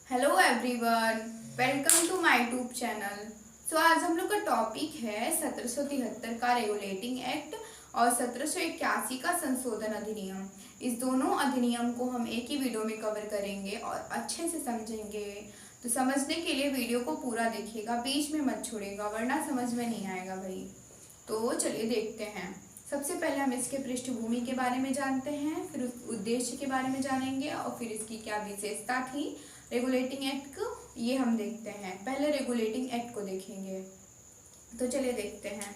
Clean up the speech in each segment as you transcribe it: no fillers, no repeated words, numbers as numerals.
Hello everyone, welcome to my YouTube channel. So आज हम लोग का टॉपिक है 1773 का रेगुलेटिंग एक्ट और 1781 का संशोधन अधिनियम। इस दोनों अधिनियम को हम एक ही वीडियो में कवर करेंगे और अच्छे से समझेंगे। तो समझने के लिए वीडियो को पूरा देखिएगा, बीच में मत छोड़ेगा वरना समझ में नहीं आएगा भाई। तो चलिए देखते हैं। सबसे पहले हम इसके पृष्ठभूमि के बारे में जानते हैं, फिर उस उद्देश्य के बारे में जानेंगे और फिर इसकी क्या विशेषता थी रेगुलेटिंग एक्ट को, ये हम देखते हैं। पहले रेगुलेटिंग एक्ट को देखेंगे, तो चलिए देखते हैं।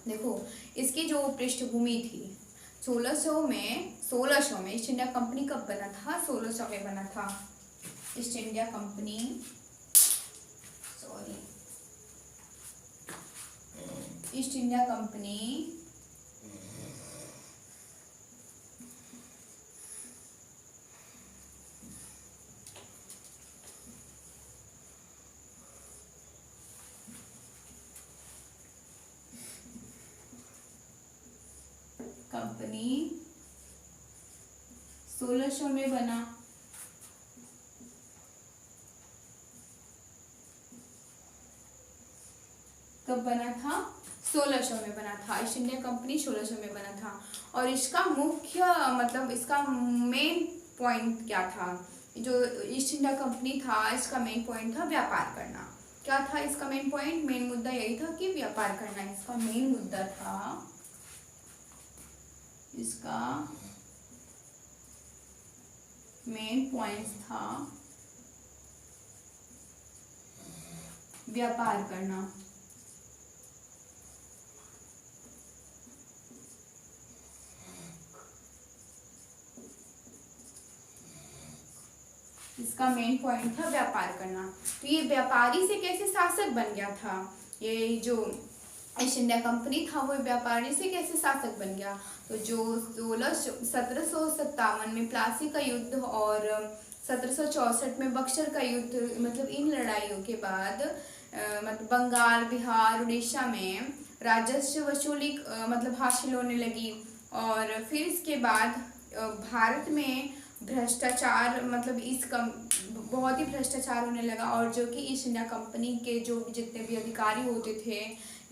देखो, इसकी जो पृष्ठभूमि थी 1600 में ईस्ट इंडिया कंपनी कब बना था? 1600 में बना था east India company. East India company company 1600 में बना। कब बना था? 1600 में बना था। ईस्ट इंडिया कंपनी 1600 में बना था। और इसका मुख्य मतलब इसका मेन पॉइंट क्या था? जो ईस्ट इंडिया कंपनी था, इसका मेन पॉइंट था व्यापार करना। क्या था इसका मेन पॉइंट? मेन मुद्दा यही था कि व्यापार करना इसका मेन मुद्दा था। इसका मेन पॉइंट था व्यापार करना। इसका मेन पॉइंट था व्यापार करना। तो ये व्यापारी से कैसे शासक बन गया था? ये जो ईस्ट इंडिया कंपनी था वो व्यापारी से कैसे शासक बन गया? तो जो 1757 में प्लासी का युद्ध और 1764 में बक्सर का युद्ध, मतलब इन लड़ाइयों के बाद मतलब बंगाल, बिहार, उड़ीसा में राजस्व वसूली मतलब हासिल होने लगी। और फिर इसके बाद भारत में भ्रष्टाचार, मतलब बहुत ही भ्रष्टाचार होने लगा। और जो कि ईस्ट इंडिया कंपनी के जो भी जितने भी अधिकारी होते थे,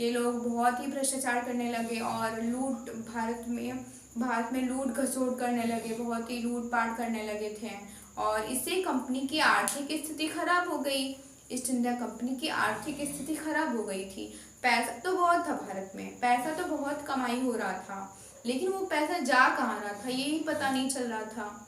ये लोग बहुत ही भ्रष्टाचार करने लगे और भारत में लूट घसोट करने लगे, बहुत ही लूटपाट करने लगे थे। और इससे कंपनी की आर्थिक स्थिति खराब हो गई। ईस्ट इंडिया कंपनी की आर्थिक स्थिति खराब हो गई थी। पैसा तो बहुत था भारत में, पैसा तो बहुत कमाई हो रहा था, लेकिन वो पैसा जा कहाँ रहा था यही पता नहीं चल रहा था।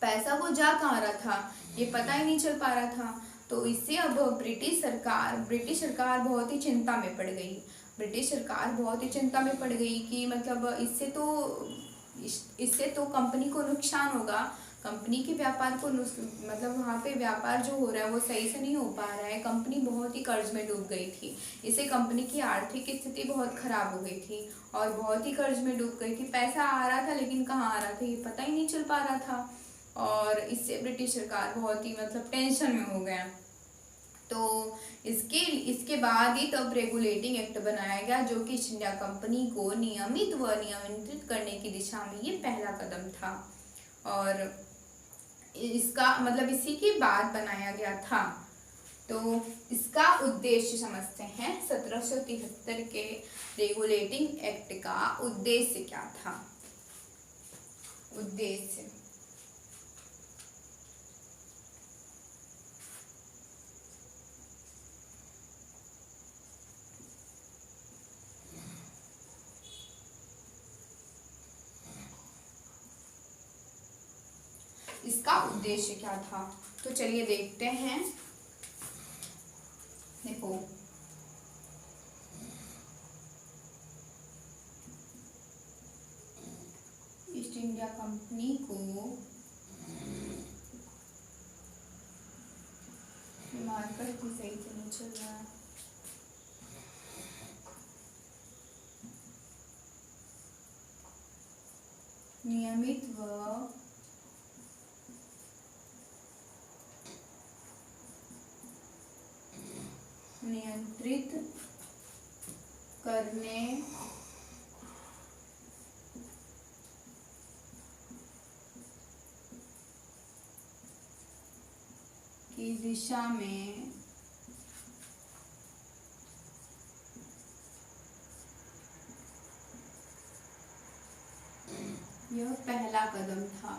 पैसा वो जा कहाँ रहा था ये पता ही नहीं चल पा रहा था। तो इससे अब ब्रिटिश सरकार बहुत ही चिंता में पड़ गई। ब्रिटिश सरकार बहुत ही चिंता में पड़ गई कि मतलब इससे तो कंपनी को नुकसान होगा। कंपनी के व्यापार को मतलब वहाँ पे व्यापार जो हो रहा है वो सही से नहीं हो पा रहा है। कंपनी बहुत ही कर्ज में डूब गई थी। इससे कंपनी की आर्थिक स्थिति बहुत खराब हो गई थी और बहुत ही कर्ज में डूब गई थी। पैसा आ रहा था लेकिन कहाँ आ रहा था ये पता ही नहीं चल पा रहा था। और इससे ब्रिटिश सरकार बहुत ही मतलब टेंशन में हो गया। तो इसके बाद ही तब रेगुलेटिंग एक्ट बनाया गया, जो कि ईस्ट इंडिया कंपनी को नियमित व नियंत्रित करने की दिशा में ये पहला कदम था। और इसका मतलब इसी के बाद बनाया गया था। तो इसका उद्देश्य समझते हैं। 1773 के रेगुलेटिंग एक्ट का उद्देश्य क्या था? उद्देश्य इसका उद्देश्य क्या था? तो चलिए देखते हैं। देखो, ईस्ट इंडिया कंपनी को मार्कर की सही से नहीं चल रहा है। नियमित व नियंत्रित करने की दिशा में यह पहला कदम था।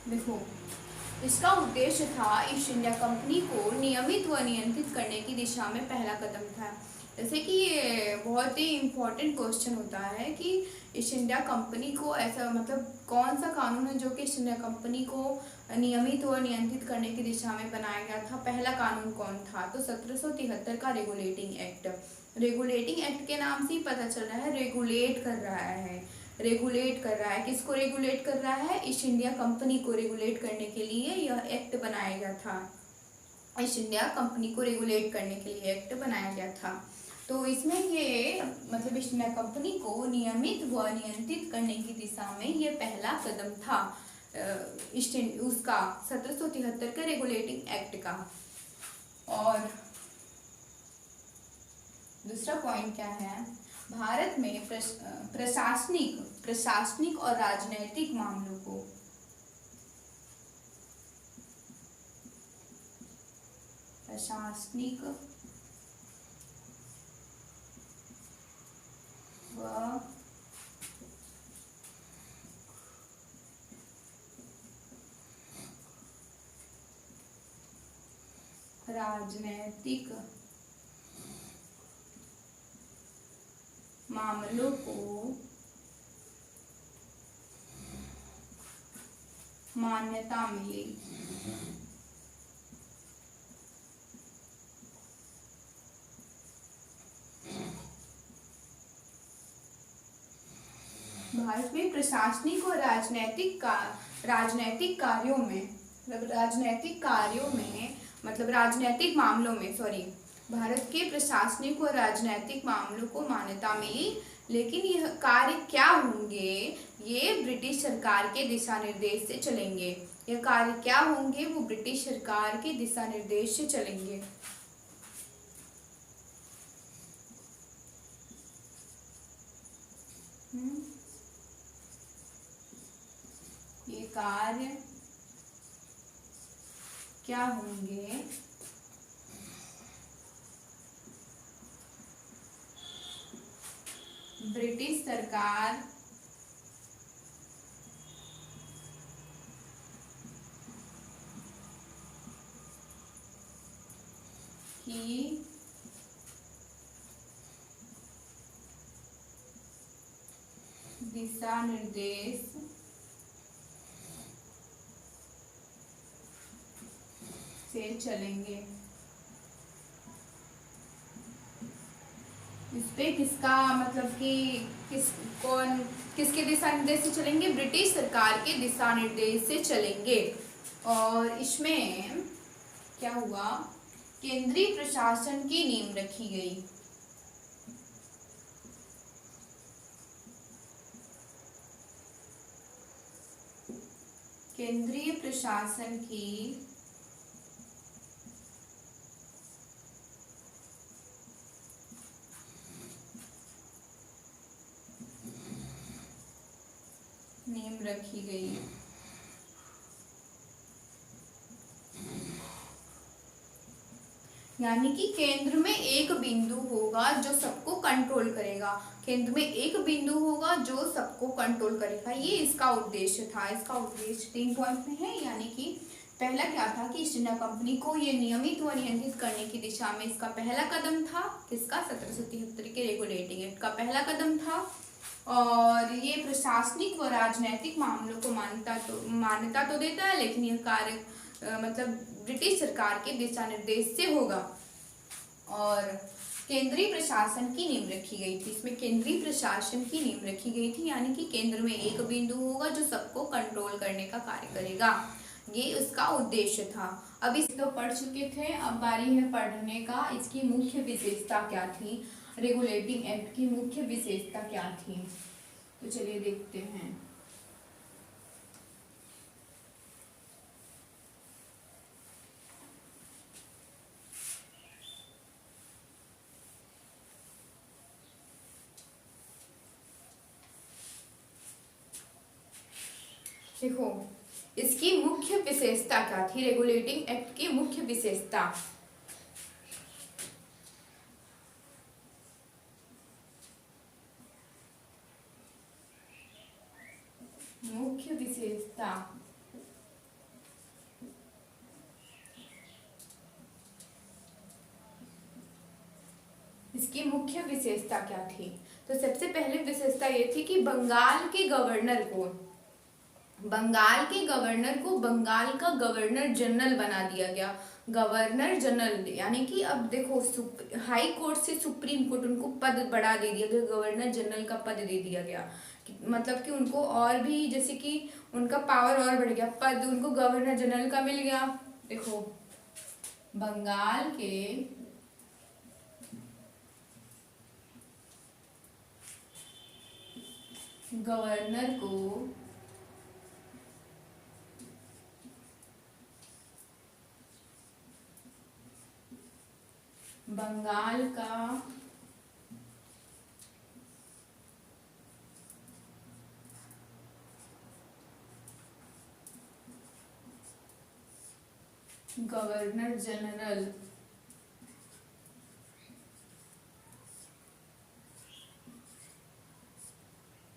देखो, इसका उद्देश्य था ईस्ट इंडिया कंपनी को नियमित व नियंत्रित करने की दिशा में पहला कदम था। जैसे कि ये बहुत ही इम्पोर्टेंट क्वेश्चन होता है कि ईस्ट इंडिया कंपनी को ऐसा मतलब कौन सा कानून है जो कि ईस्ट इंडिया कंपनी को नियमित व नियंत्रित करने की दिशा में बनाया गया था। पहला कानून कौन था? तो 1773 का रेगुलेटिंग एक्ट। रेगुलेटिंग एक्ट के नाम से ही पता चल रहा है, रेगुलेट कर रहा है। रेगुलेट कर रहा है, किसको रेगुलेट कर रहा है? ईस्ट इंडिया कंपनी को रेगुलेट करने के लिए यह एक्ट बनाया गया था। ईस्ट इंडिया कंपनी को रेगुलेट करने के लिए एक्ट बनाया गया था। तो इसमें ये मतलब ईस्ट इंडिया कंपनी को नियमित व नियंत्रित करने की दिशा में ये पहला कदम था ईस्ट उसका 1773 के रेगुलेटिंग एक्ट का। और दूसरा पॉइंट क्या है? भारत में प्रशासनिक और राजनैतिक मामलों को प्रशासनिक व राजनैतिक मामलों को मान्यता मिली। भारत में प्रशासनिक और राजनैतिक कार्यों में मतलब राजनैतिक मामलों में भारत के प्रशासनिक और राजनैतिक मामलों को मान्यता मिली। लेकिन यह कार्य क्या होंगे? ये ब्रिटिश सरकार के दिशा निर्देश से चलेंगे। यह कार्य क्या होंगे? वो ब्रिटिश सरकार के दिशा निर्देश से चलेंगे। ये कार्य क्या होंगे? ब्रिटिश सरकार की दिशा निर्देश से चलेंगे। इस पे किसका मतलब कि किसके दिशा निर्देश से चलेंगे? ब्रिटिश सरकार के दिशा निर्देश से चलेंगे। और इसमें क्या हुआ? केंद्रीय प्रशासन की नींव रखी गई। केंद्रीय प्रशासन की नींव रखी गई। यानी कि केंद्र में एक बिंदु होगा जो सबको कंट्रोल करेगा। केंद्र में एक बिंदु होगा जो सबको कंट्रोल करेगा। ये इसका उद्देश्य था। इसका उद्देश्य 3 पॉइंट में है। यानी कि पहला क्या था कि ईस्ट इंडिया कंपनी को ये नियमित व नियंत्रित करने की दिशा में इसका पहला कदम था। किसका? 1773 के रेगुलेटिंग एक्ट का पहला कदम था। और ये प्रशासनिक व राजनैतिक मामलों को मान्यता तो देता है, लेकिन यह कार्य मतलब ब्रिटिश सरकार के दिशा निर्देश से होगा। और केंद्रीय प्रशासन की नींव रखी गई थी। इसमें केंद्रीय प्रशासन की नींव रखी गई थी। यानी कि केंद्र में एक बिंदु होगा जो सबको कंट्रोल करने का कार्य करेगा। ये उसका उद्देश्य था। अब इस तो पढ़ चुके थे, अब बारी है पढ़ने का इसकी मुख्य विशेषता क्या थी। रेगुलेटिंग एक्ट की मुख्य विशेषता क्या थी, तो चलिए देखते हैं। देखो, इसकी मुख्य विशेषता क्या थी, रेगुलेटिंग एक्ट की मुख्य विशेषता। मुख्य विशेषता, इसकी मुख्य विशेषता क्या थी? तो सबसे पहले विशेषता ये थी कि बंगाल के गवर्नर को बंगाल का गवर्नर जनरल बना दिया गया। गवर्नर जनरल यानी कि अब देखो, हाई कोर्ट से सुप्रीम कोर्ट उनको पद बढ़ा दे दिया गया, गवर्नर जनरल का पद दे दिया गया। मतलब कि उनको और भी, जैसे कि उनका पावर और बढ़ गया, पद उनको गवर्नर जनरल का मिल गया। देखो, बंगाल के गवर्नर को बंगाल का गवर्नर जनरल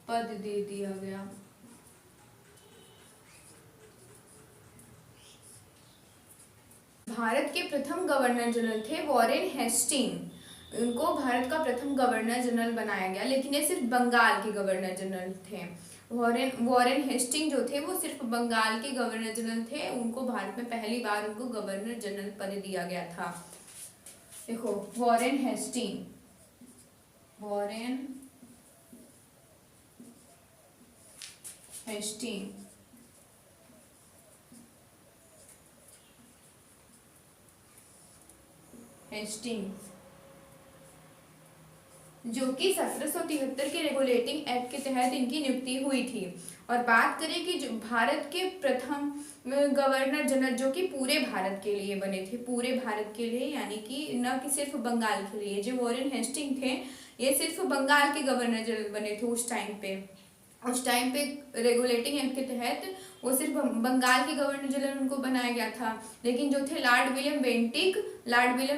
पद दे दिया गया। भारत के प्रथम गवर्नर जनरल थे वॉरेन हेस्टिंग, उनको भारत का प्रथम गवर्नर जनरल बनाया गया, लेकिन ये सिर्फ बंगाल के गवर्नर जनरल थे। वॉरेन हेस्टिंग जो थे वो सिर्फ बंगाल के गवर्नर जनरल थे, उनको भारत में पहली बार उनको गवर्नर जनरल पद दिया गया था। देखो, वॉरेन हेस्टिंग हेस्टिंग्स जो कि 1773 के रेगुलेटिंग एक्ट के तहत इनकी नियुक्ति हुई थी। और बात करें कि जो भारत के प्रथम गवर्नर जनरल जो कि पूरे भारत के लिए बने थे, पूरे भारत के लिए, यानी कि न कि सिर्फ बंगाल के लिए। जो वॉरेन हेस्टिंग थे ये सिर्फ बंगाल के गवर्नर जनरल बने थे उस टाइम पे रेगुलेटिंग एक्ट के तहत वो सिर्फ बंगाल के गवर्नर जनरल उनको बनाया गया था। लेकिन जो थे लॉर्ड विलियम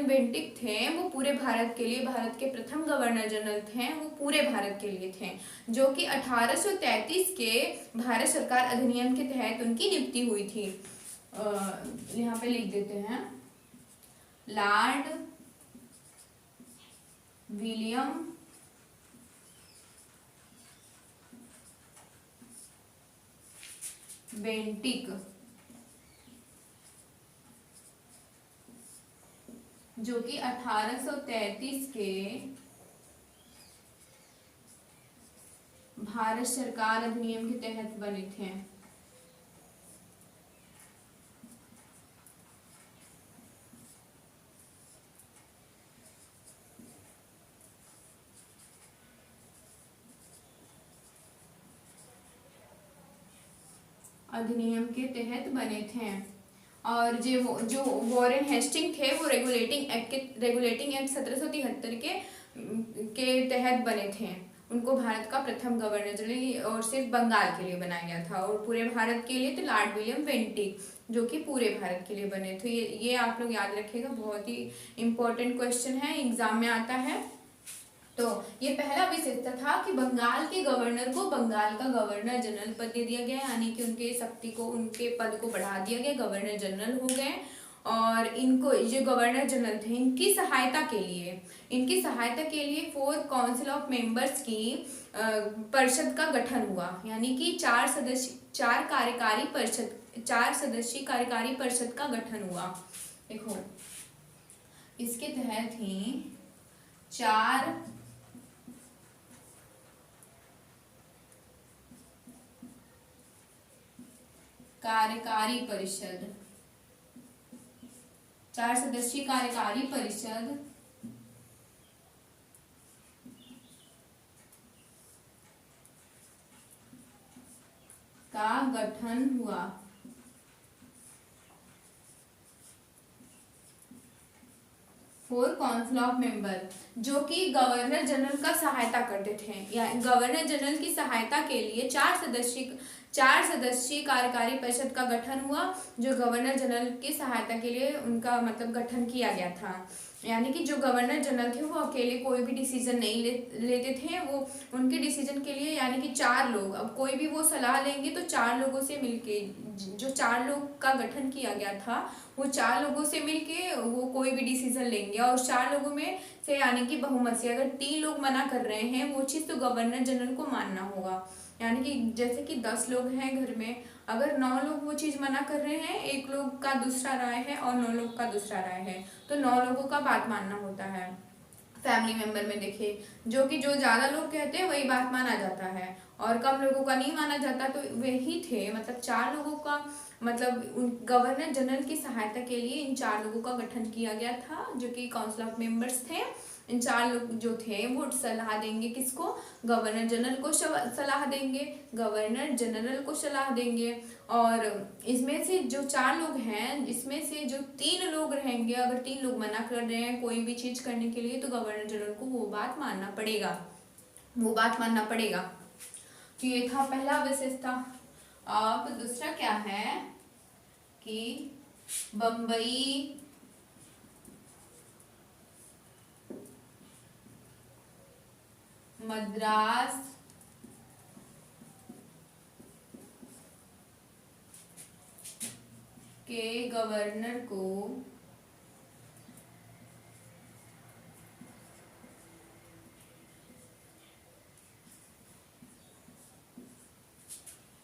बेंटिक थे, वो पूरे भारत के लिए, भारत के प्रथम गवर्नर जनरल थे, वो पूरे भारत के लिए थे, जो कि 1833 के भारत सरकार अधिनियम के तहत उनकी नियुक्ति हुई थी। यहाँ पे लिख देते हैं, लॉर्ड विलियम बेंटिक, जो कि 1833 के भारत सरकार अधिनियम के तहत बने थे। अधिनियम के तहत बने थे। और जो वॉरेन हेस्टिंग थे वो रेगुलेटिंग एक्ट 1773 के तहत बने थे। उनको भारत का प्रथम गवर्नर जनरल और सिर्फ बंगाल के लिए बनाया गया था, और पूरे भारत के लिए तो लॉर्ड विलियम बेंटिक जो कि पूरे भारत के लिए बने थे। ये आप लोग याद रखिएगा, बहुत ही इम्पोर्टेंट क्वेश्चन है, एग्जाम में आता है। तो ये पहला विशेषता था कि बंगाल के गवर्नर को बंगाल का गवर्नर जनरल पद दे दिया गया, यानी कि उनके पद को बढ़ा दिया गया, गवर्नर जनरल हो गए। और इनको जो गवर्नर जनरल थे इनकी सहायता के लिए 4 काउंसिल ऑफ मेंबर्स की परिषद का गठन हुआ, यानी कि 4 सदस्यीय कार्यकारी परिषद का गठन हुआ। देखो, इसके तहत ही 4 कार्यकारी परिषद, 4 सदस्यीय कार्यकारी परिषद का गठन हुआ। 4 काउंसिल ऑफ मेंबर जो कि गवर्नर जनरल का सहायता करते थे, या गवर्नर जनरल की सहायता के लिए 4 सदस्यीय कार्यकारी परिषद का गठन हुआ, जो गवर्नर जनरल की सहायता के लिए उनका मतलब गठन किया गया था। यानी कि जो गवर्नर जनरल थे वो अकेले कोई भी डिसीजन नहीं लेते थे, वो उनके डिसीजन के लिए यानी कि 4 लोग, अब कोई भी वो सलाह लेंगे तो 4 लोगों से मिलके, जो 4 लोग का गठन किया गया था वो 4 लोगों से मिलके वो कोई भी डिसीजन लेंगे, और 4 लोगों में से यानी कि बहुमत से अगर 3 लोग मना कर रहे हैं वो चीज़, तो गवर्नर जनरल को मानना होगा। यानी कि जैसे कि 10 लोग हैं घर में, अगर 9 लोग वो चीज़ मना कर रहे हैं, एक लोग का दूसरा राय है और 9 लोग का दूसरा राय है, तो 9 लोगों का बात मानना होता है। फैमिली मेंबर में देखिए, जो ज़्यादा लोग कहते हैं वही बात माना जाता है, और कम लोगों का नहीं माना जाता, तो वही थे मतलब 4 लोगों का मतलब गवर्नर जनरल की सहायता के लिए इन 4 लोगों का गठन किया गया था, जो कि काउंसिल ऑफ मेंबर्स थे। इन 4 लोग जो थे वो सलाह देंगे किसको, गवर्नर जनरल को सलाह देंगे, गवर्नर जनरल को सलाह देंगे। और इसमें से जो 4 लोग हैं, इसमें से जो 3 लोग रहेंगे, अगर 3 लोग मना कर रहे हैं कोई भी चीज़ करने के लिए, तो गवर्नर जनरल को वो बात मानना पड़ेगा, वो बात मानना पड़ेगा। तो ये था पहला विशेषता। अब दूसरा क्या है कि बम्बई मद्रास के गवर्नर को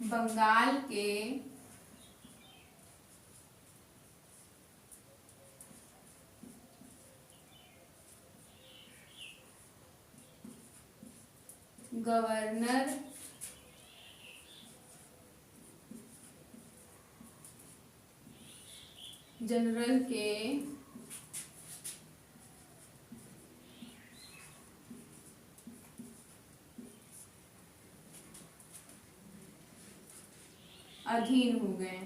बंगाल के गवर्नर जनरल के अधीन हो गए।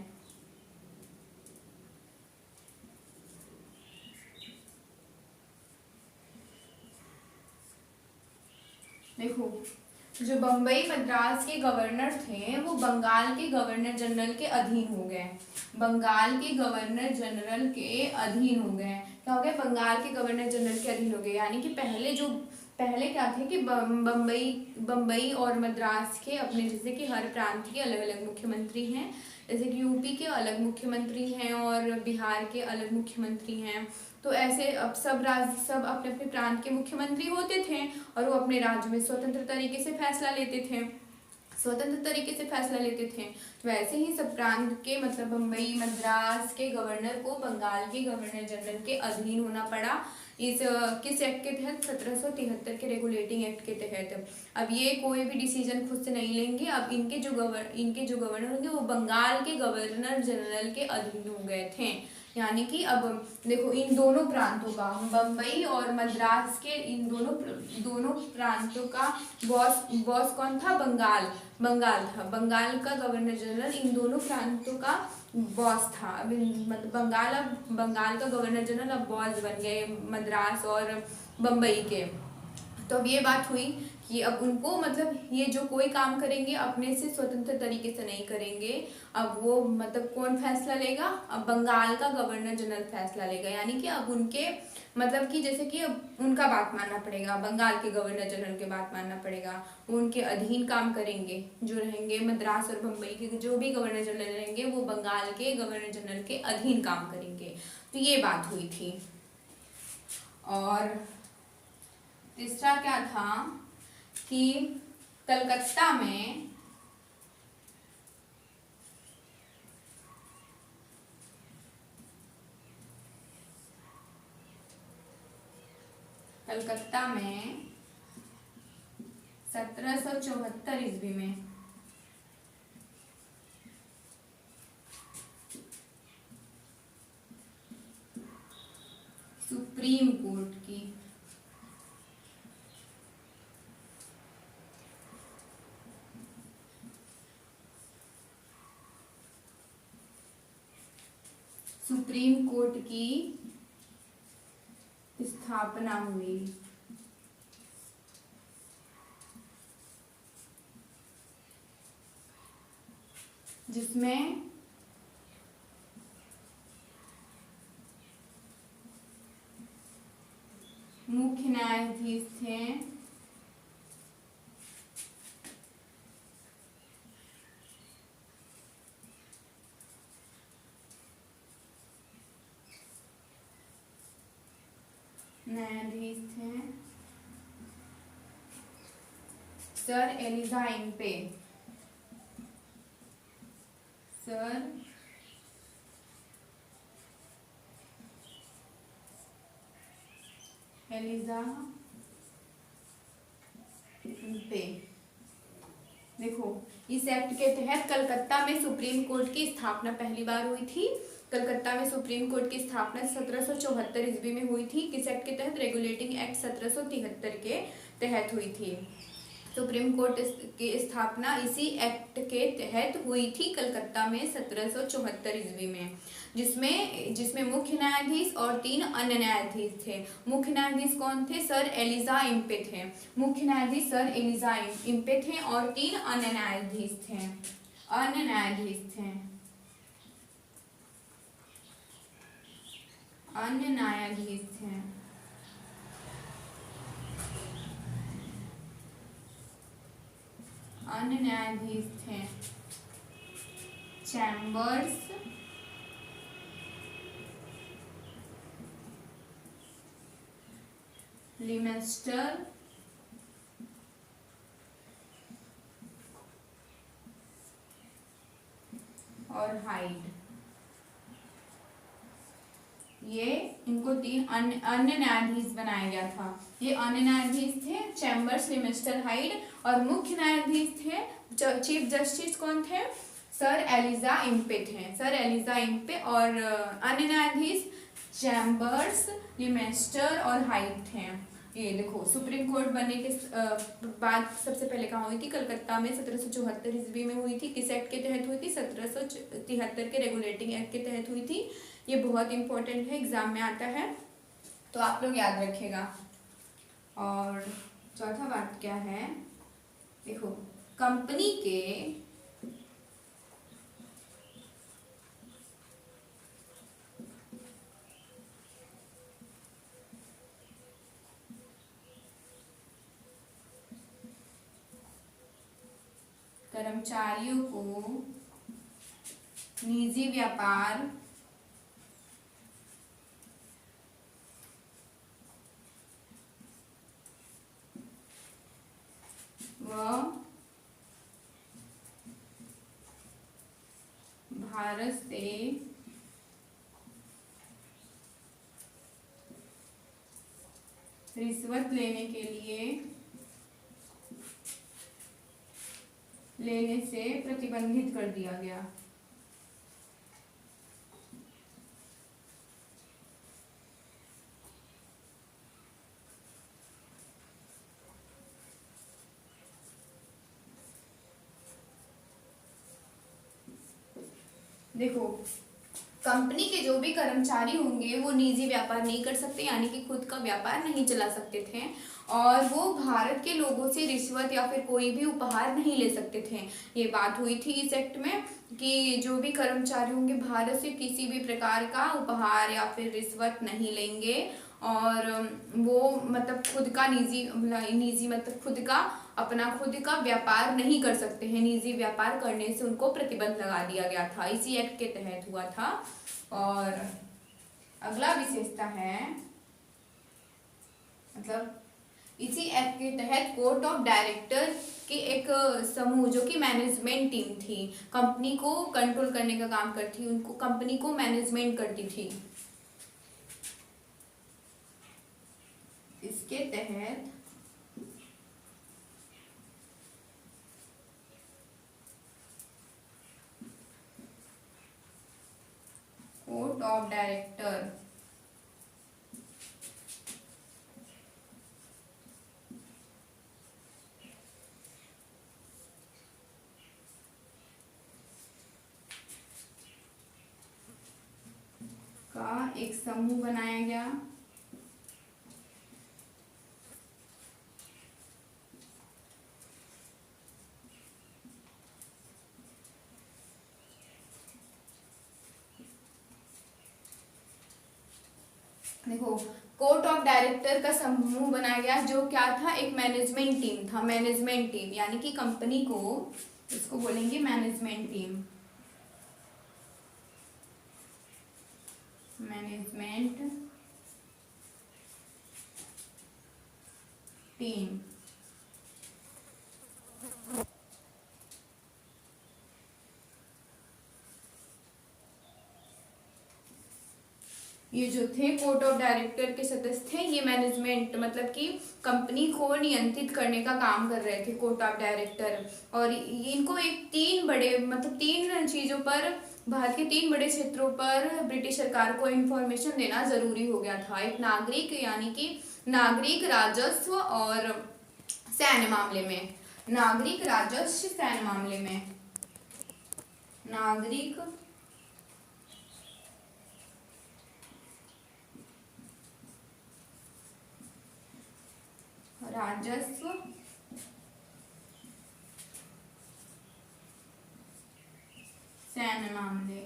देखो, जो बम्बई मद्रास के गवर्नर थे वो बंगाल के गवर्नर जनरल के अधीन हो गए, बंगाल के गवर्नर जनरल के अधीन हो गए। क्या हो गया, बंगाल के गवर्नर जनरल के अधीन हो गए। यानी कि पहले क्या थे कि बम्बई और मद्रास के अपने, जैसे कि हर प्रांत के अलग अलग मुख्यमंत्री हैं, जैसे कि यूपी के अलग मुख्यमंत्री हैं और बिहार के अलग मुख्यमंत्री हैं। तो ऐसे अब सब राज्य सब अपने अपने प्रांत के मुख्यमंत्री होते थे, और वो अपने राज्य में स्वतंत्र तरीके से फैसला लेते थे, तो वैसे ही सब प्रांत के मतलब बम्बई मद्रास के गवर्नर को बंगाल के गवर्नर जनरल के अधीन होना पड़ा। इस किस एक्ट के तहत, 1773 के रेगुलेटिंग एक्ट के तहत। अब ये कोई भी डिसीजन खुद से नहीं लेंगे, अब इनके जो गवर्नर होंगे वो बंगाल के गवर्नर जनरल के अधीन हो गए थे। यानी कि अब देखो, इन दोनों प्रांतों का, बम्बई और मद्रास के इन दोनों प्रांतों का बॉस कौन था, बंगाल था। बंगाल का गवर्नर जनरल इन दोनों प्रांतों का बॉस था। अब बंगाल का गवर्नर जनरल अब बॉस बन गए मद्रास और बम्बई के। तो अब ये बात हुई कि अब उनको मतलब ये जो कोई काम करेंगे अपने से स्वतंत्र तरीके से नहीं करेंगे। अब वो मतलब कौन फैसला लेगा, अब बंगाल का गवर्नर जनरल फैसला लेगा। यानी कि अब उनके मतलब कि जैसे कि अब उनका बात मानना पड़ेगा, बंगाल के गवर्नर जनरल के बात मानना पड़ेगा, वो उनके अधीन काम करेंगे। जो रहेंगे मद्रास और बम्बई के जो भी गवर्नर जनरल रहेंगे वो बंगाल के गवर्नर जनरल के अधीन काम करेंगे। तो ये बात हुई थी। और तीसरा क्या था कि कलकत्ता में कलकत्ता में 1774 ईस्वी में सुप्रीम कोर्ट की स्थापना हुई। जिसमें मुख्य न्यायाधीश थे Sir Elijah Impey. Sir Elijah Impey. देखो, इस एक्ट के तहत कलकत्ता में सुप्रीम कोर्ट की स्थापना पहली बार हुई थी। कलकत्ता में सुप्रीम कोर्ट की स्थापना 1774 ईस्वी में हुई थी। किस एक्ट के तहत? रेगुलेटिंग एक्ट 1773 के तहत हुई थी। सुप्रीम कोर्ट की स्थापना इसी एक्ट के तहत हुई थी कलकत्ता में 1774 ईस्वी में, जिसमें मुख्य न्यायाधीश और 3 अन्य न्यायाधीश थे। मुख्य न्यायाधीश कौन थे? सर एलिजा इम्पे थे। मुख्य न्यायाधीश सर एलिजा इम्पे थे और 3 अन्य न्यायाधीश थे। अन्य न्यायाधीश थे अन्य न्यायाधीश थे अन्य न्यायाधीश थे चैम्बर्स, लिमेस्टर और हाइड। ये इनको 3 अन्य न्यायाधीश बनाया गया था। ये अन्य न्यायाधीश थे चैम्बर्स, लिमेस्टर, हाइड, और मुख्य न्यायाधीश थे, चीफ जस्टिस कौन थे? सर एलिजा इम्पे थे। सर एलिजा इम्पे और अन्य न्यायाधीश चैम्बर्स, लिमेस्टर और हाइड थे। ये देखो, सुप्रीम कोर्ट बनने के बाद सबसे पहले कहाँ हुई थी? कलकत्ता में 1774 ईस्वी में हुई थी। किस एक्ट के तहत हुई थी? 1773 के रेगुलेटिंग एक्ट के तहत हुई थी। ये बहुत इंपॉर्टेंट है, एग्जाम में आता है, तो आप लोग याद रखिएगा। और चौथा बात क्या है? देखो, कंपनी के कर्मचारियों को निजी व्यापार व भारत से रिश्वत लेने से प्रतिबंधित कर दिया गया। देखो, कंपनी के जो भी कर्मचारी होंगे वो निजी व्यापार नहीं कर सकते, यानी कि खुद का व्यापार नहीं चला सकते थे, और वो भारत के लोगों से रिश्वत या फिर कोई भी उपहार नहीं ले सकते थे। ये बात हुई थी इस एक्ट में कि जो भी कर्मचारी होंगे भारत से किसी भी प्रकार का उपहार या फिर रिश्वत नहीं लेंगे, और वो मतलब खुद का निजी मतलब खुद का व्यापार नहीं कर सकते हैं। निजी व्यापार करने से उनको प्रतिबंध लगा दिया गया था, इसी एक्ट के तहत हुआ था। और अगला विशेषता है, मतलब इसी एक्ट के तहत कोर्ट ऑफ डायरेक्टर के एक समूह जो कि मैनेजमेंट टीम थी, कंपनी को कंट्रोल करने का काम करती, उनको कंपनी को मैनेजमेंट करती थी। इसके तहत कोर्ट ऑफ डायरेक्टर का एक समूह बनाया गया, देखो, कोर्ट ऑफ डायरेक्टर का समूह बनाया गया जो क्या था, एक मैनेजमेंट टीम था। मैनेजमेंट टीम यानी कि कंपनी को, इसको बोलेंगे मैनेजमेंट टीम। Management team. ये जो थे कोर्ट ऑफ डायरेक्टर के सदस्य थे, ये मैनेजमेंट मतलब कि कंपनी को नियंत्रित करने का काम कर रहे थे कोर्ट ऑफ डायरेक्टर। और इनको एक तीन बड़े मतलब तीन चीजों पर, भारत के तीन बड़े क्षेत्रों पर ब्रिटिश सरकार को इंफॉर्मेशन देना जरूरी हो गया था। एक नागरिक यानी कि नागरिक, राजस्व और सैन्य मामले में। नागरिक, राजस्व, सैन्य मामले में। नागरिक, राजस्व, सैन्य मामले।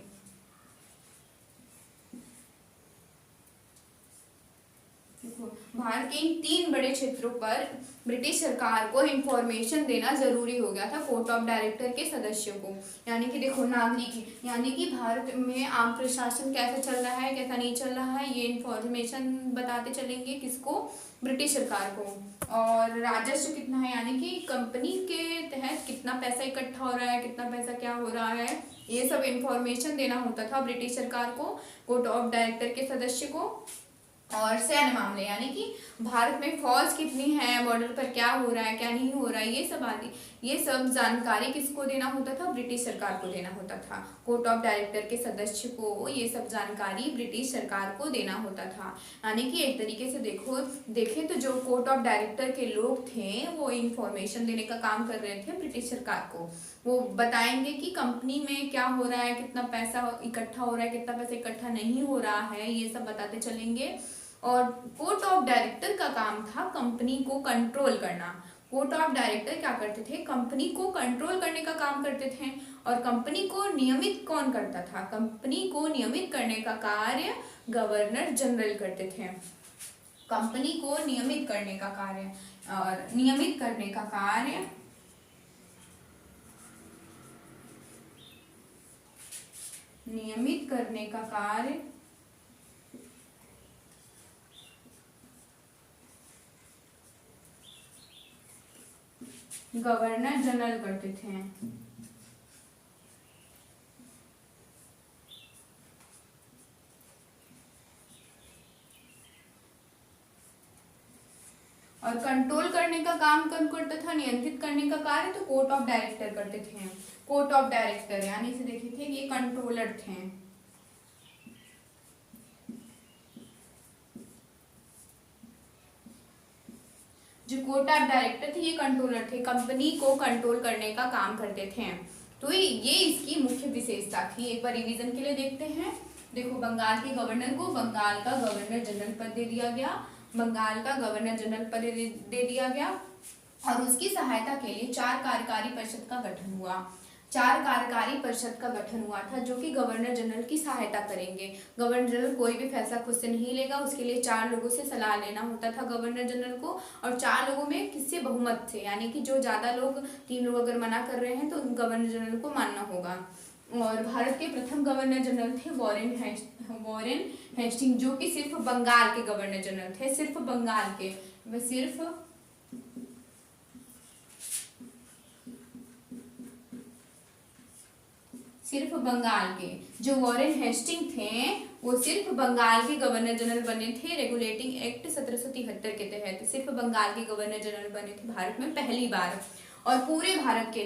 भारत के इन तीन बड़े क्षेत्रों पर ब्रिटिश सरकार को इंफॉर्मेशन देना जरूरी हो गया था कोर्ट ऑफ डायरेक्टर के सदस्यों को। यानी कि देखो, नागरिक यानी कि भारत में आम प्रशासन कैसा चल रहा है, कैसा नहीं चल रहा है, ये इंफॉर्मेशन बताते चलेंगे किसको, ब्रिटिश सरकार को। और राजस्व कितना है यानी कि कंपनी के तहत कितना पैसा इकट्ठा हो रहा है, कितना पैसा क्या हो रहा है, ये सब इंफॉर्मेशन देना होता था ब्रिटिश सरकार को, कोर्ट ऑफ डायरेक्टर के सदस्य को। और सैन्य मामले यानी कि भारत में फौज कितनी है, बॉर्डर पर क्या हो रहा है, क्या नहीं हो रहा है, ये सब आदि, ये सब जानकारी किसको देना होता था, ब्रिटिश सरकार को देना होता था। कोर्ट ऑफ डायरेक्टर के सदस्य को ये सब जानकारी ब्रिटिश सरकार को देना होता था। यानी कि एक तरीके से देखें तो जो कोर्ट ऑफ डायरेक्टर के लोग थे वो इंफॉर्मेशन देने का काम कर रहे थे ब्रिटिश सरकार को। वो बताएंगे कि कंपनी में क्या हो रहा है, कितना पैसा इकट्ठा हो रहा है, कितना पैसा इकट्ठा नहीं हो रहा है, ये सब बताते चलेंगे। और कोर्ट ऑफ डायरेक्टर का काम था कंपनी को कंट्रोल करना। कोर्ट ऑफ डायरेक्टर क्या करते थे, कंपनी को कंट्रोल करने का काम करते थे। और कंपनी को नियमित कौन करता था, कंपनी को नियमित करने का कार्य गवर्नर जनरल करते थे। कंपनी को नियमित करने का कार्य, और नियमित करने का कार्य नियमित करने का कार्य गवर्नर जनरल करते थे। और कंट्रोल करने का काम कौन करता था, नियंत्रित करने का कार्य तो कोर्ट ऑफ डायरेक्टर करते थे। कोर्ट ऑफ डायरेक्टर यानी से देखे थे ये कंट्रोलर थे। जो कोर्ट ऑफ डायरेक्टर थे ये कंट्रोलर थे, कंपनी को कंट्रोल करने का काम करते थे। तो ये इसकी मुख्य विशेषता थी। एक बार रिवीजन के लिए देखते हैं। देखो, बंगाल के गवर्नर को बंगाल का गवर्नर जनरल पद दे दिया गया, बंगाल का गवर्नर जनरल पद दे दिया गया। और उसकी सहायता के लिए 4 कार्यकारी परिषद का गठन हुआ। 4 कार्यकारी परिषद का गठन हुआ था जो कि गवर्नर जनरल की सहायता करेंगे। गवर्नर जनरल कोई भी फैसला खुद से नहीं लेगा, उसके लिए 4 लोगों से सलाह लेना होता था गवर्नर जनरल को। और 4 लोगों में किससे, बहुमत से, यानी कि जो ज्यादा लोग, 3 लोग अगर मना कर रहे हैं तो गवर्नर जनरल को मानना होगा। और भारत के प्रथम गवर्नर जनरल थे वॉरेन हेस्टिंग, जो कि सिर्फ बंगाल के गवर्नर जनरल थे, सिर्फ बंगाल के, सिर्फ बंगाल के। जो वॉरेन हेस्टिंग थे वो सिर्फ बंगाल के गवर्नर जनरल बने थे रेगुलेटिंग एक्ट 1773 के तहत। सिर्फ बंगाल के गवर्नर जनरल बने थे भारत में पहली बार। और पूरे भारत के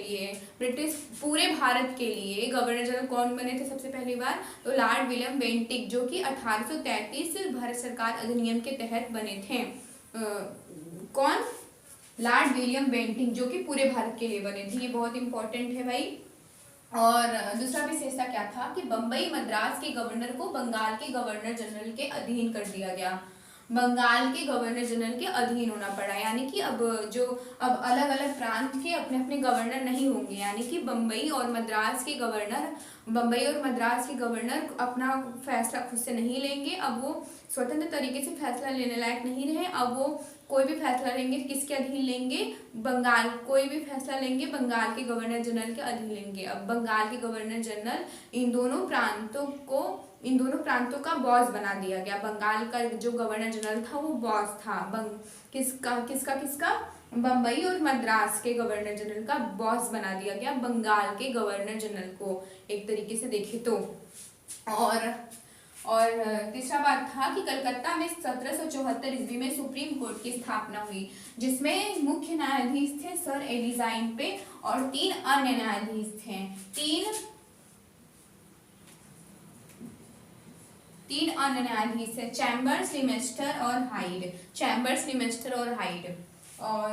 लिए गवर्नर जनरल कौन बने थे सबसे पहली बार, तो लॉर्ड विलियम बेंटिक, जो कि 1833 भारत सरकार अधिनियम के तहत बने थे। कौन, लॉर्ड विलियम बेंटिक, जो कि पूरे भारत के लिए बने थे। ये बहुत इंपॉर्टेंट है भाई। और दूसरा विशेषता क्या था कि बम्बई मद्रास के गवर्नर को बंगाल के गवर्नर जनरल के अधीन कर दिया गया। बंगाल के गवर्नर जनरल के अधीन होना पड़ा। यानी कि अब अलग अलग प्रांत के अपने अपने गवर्नर नहीं होंगे, यानी कि बम्बई और मद्रास के गवर्नर अपना फैसला खुद से नहीं लेंगे। अब वो स्वतंत्र तरीके से फैसला लेने लायक नहीं रहे। अब वो कोई भी फैसला लेंगे किसके अधीन लेंगे, कोई भी फैसला लेंगे बंगाल के गवर्नर जनरल के अधीन लेंगे। अब बंगाल के गवर्नर जनरल इन दोनों प्रांतों का बॉस बना दिया गया। बंगाल का जो गवर्नर जनरल था वो बॉस था। किसका बम्बई और मद्रास के गवर्नर जनरल का बॉस बना दिया गया बंगाल के गवर्नर जनरल को, एक तरीके से देखे तो। और तीसरा बात था कि कलकत्ता में 1774 ईस्वी में सुप्रीम कोर्ट की स्थापना हुई, जिसमें मुख्य न्यायाधीश थे सर एलिजाइनपे और 3 अन्य न्यायाधीश थे। तीन अन्य न्यायाधीश थे, चैम्बर्स, लिमेस्टर और हाइड। और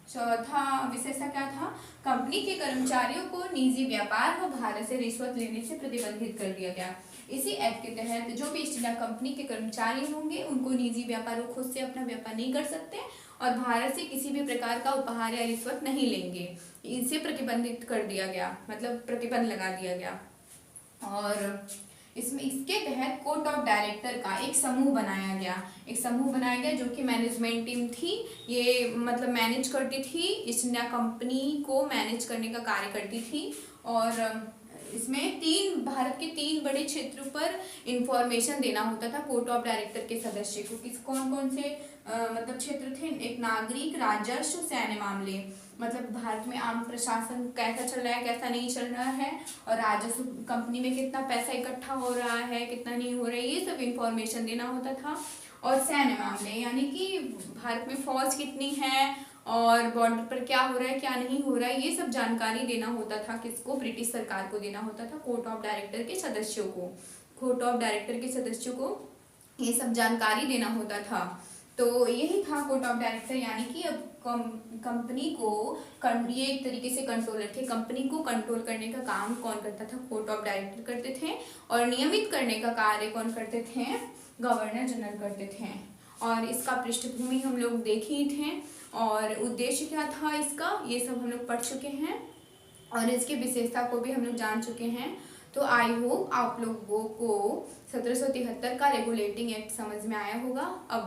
चौथा विशेषता क्या था, कंपनी के कर्मचारियों को निजी व्यापार व भारत से रिश्वत लेने से प्रतिबंधित कर दिया गया। इसी एक्ट के तहत जो भी ईस्ट इंडिया कंपनी के कर्मचारी होंगे उनको निजी व्यापार, वो खुद से अपना व्यापार नहीं कर सकते और भारत से किसी भी प्रकार का उपहार या रिश्वत नहीं लेंगे। इसे प्रतिबंधित कर दिया गया, मतलब प्रतिबंध लगा दिया गया। और इसके तहत कोर्ट ऑफ डायरेक्टर का एक समूह बनाया गया जो कि मैनेजमेंट टीम थी। ये मतलब मैनेज करती थी, ईस्ट इंडिया कंपनी को मैनेज करने का कार्य करती थी। और इसमें भारत के 3 बड़े क्षेत्रों पर इंफॉर्मेशन देना होता था कोर्ट ऑफ डायरेक्टर के सदस्य को। कौन से मतलब क्षेत्र थे, एक नागरिक, राजस्व, सैन्य मामले, मतलब भारत में आम प्रशासन कैसा चल रहा है, कैसा नहीं चल रहा है, और राजस्व कंपनी में कितना पैसा इकट्ठा हो रहा है, कितना नहीं हो रहा है, ये सब इंफॉर्मेशन देना होता था। और सैन्य मामले, यानी कि भारत में फौज कितनी है और बॉर्डर पर क्या हो रहा है, क्या नहीं हो रहा है, ये सब जानकारी देना होता था। किसको, ब्रिटिश सरकार को देना होता था, कोर्ट ऑफ डायरेक्टर के सदस्यों को ये सब जानकारी देना होता था। तो यही था कोर्ट ऑफ डायरेक्टर, यानी कि अब कंपनी को ये एक तरीके से कंट्रोलर थे। कंपनी को कंट्रोल करने का काम कौन करता था, कोर्ट ऑफ डायरेक्टर करते थे, और नियमित करने का कार्य कौन करते थे, गवर्नर जनरल करते थे। और इसका पृष्ठभूमि हम लोग देखे ही थे, और उद्देश्य क्या था इसका, ये सब हम लोग पढ़ चुके हैं, और इसकी विशेषता को भी हम लोग जान चुके हैं। तो आई होप आप लोगों को 1773 का रेगुलेटिंग एक्ट समझ में आया होगा। अब